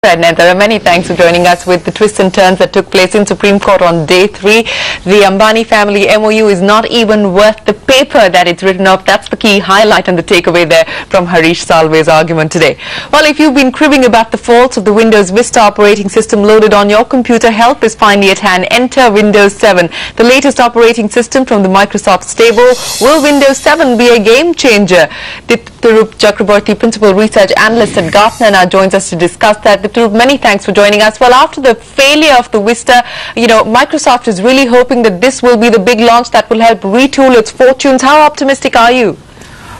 And there are many thanks for joining us with the twists and turns that took place in Supreme Court on day 3. The Ambani family MOU is not even worth the paper that it's written off. That's the key highlight and the takeaway there from Harish Salve's argument today. Well, if you've been cribbing about the faults of the Windows Vista operating system loaded on your computer, help is finally at hand. Enter Windows 7, the latest operating system from the Microsoft stable. Will Windows 7 be a game changer? Diptarup, Principal Research Analyst at Gartner, now joins us to discuss that. Diptarup, many thanks for joining us. Well, after the failure of the Vista, Microsoft is really hoping that this will be the big launch that will help retool its fortunes. How optimistic are you?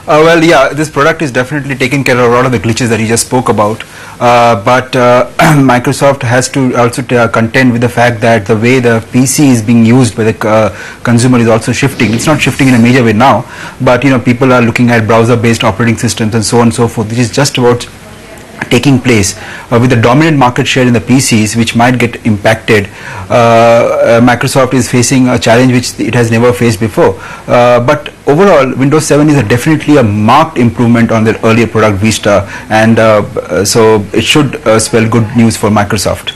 Well, yeah, this product is definitely taking care of a lot of the glitches that you just spoke about. But Microsoft has to also contend with the fact that the way the PC is being used by the consumer is also shifting. It's not shifting in a major way now, but people are looking at browser-based operating systems and so on and so forth, which is just about taking place with the dominant market share in the PCs, which might get impacted. Microsoft is facing a challenge which it has never faced before. But overall, Windows 7 is definitely a marked improvement on their earlier product Vista, and so it should spell good news for Microsoft.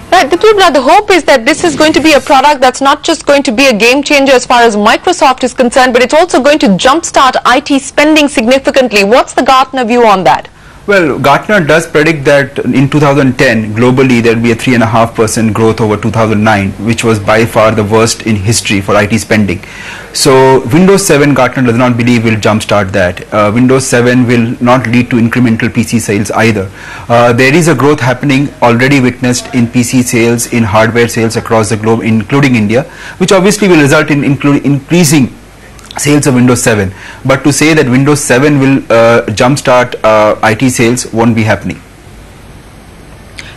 Right, the hope is that this is going to be a product that's not just going to be a game changer as far as Microsoft is concerned, but it's also going to jumpstart IT spending significantly. What's the Gartner view on that? Well, Gartner does predict that in 2010, globally, there will be a 3.5% growth over 2009, which was by far the worst in history for IT spending. So, Windows 7, Gartner does not believe will jumpstart that. Windows 7 will not lead to incremental PC sales either. There is a growth happening already witnessed in PC sales, in hardware sales across the globe, including India, which obviously will result in increasing sales of Windows 7, but to say that Windows 7 will jumpstart IT sales won't be happening.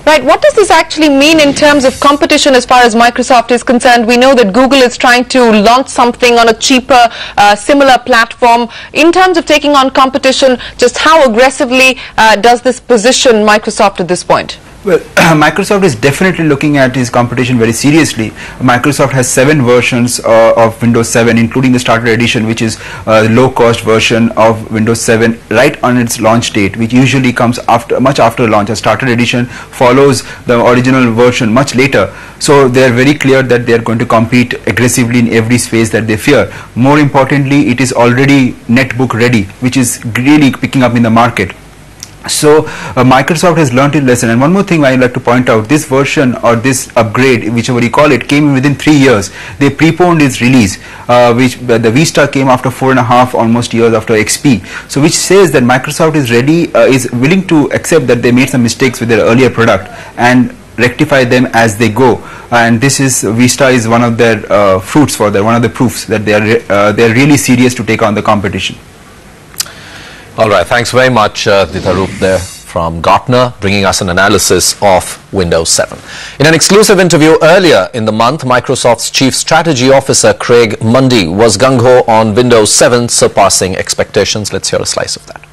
Right, what does this actually mean in terms of competition as far as Microsoft is concerned? We know that Google is trying to launch something on a cheaper, similar platform. In terms of taking on competition, just how aggressively does this position Microsoft at this point? Well, Microsoft is definitely looking at its competition very seriously. Microsoft has 7 versions of Windows 7, including the Starter Edition, which is the low-cost version of Windows 7 right on its launch date, which usually comes much after launch. A Starter Edition follows the original version much later. So they are very clear that they are going to compete aggressively in every space that they fear. More importantly, it is already netbook ready, which is really picking up in the market. So Microsoft has learned its lesson. And one more thing I'd like to point out, this version or this upgrade, whichever you call it, came within 3 years. They preponed its release, which the Vista came after 4.5 almost years after XP. So which says that Microsoft is ready, is willing to accept that they made some mistakes with their earlier product and rectify them as they go. And this is, Vista is one of their fruits for that, one of the proofs that they are really serious to take on the competition. All right, thanks very much, Diptarup there from Gartner, bringing us an analysis of Windows 7. In an exclusive interview earlier in the month, Microsoft's Chief Strategy Officer Craig Mundy was gung-ho on Windows 7 surpassing expectations. Let's hear a slice of that.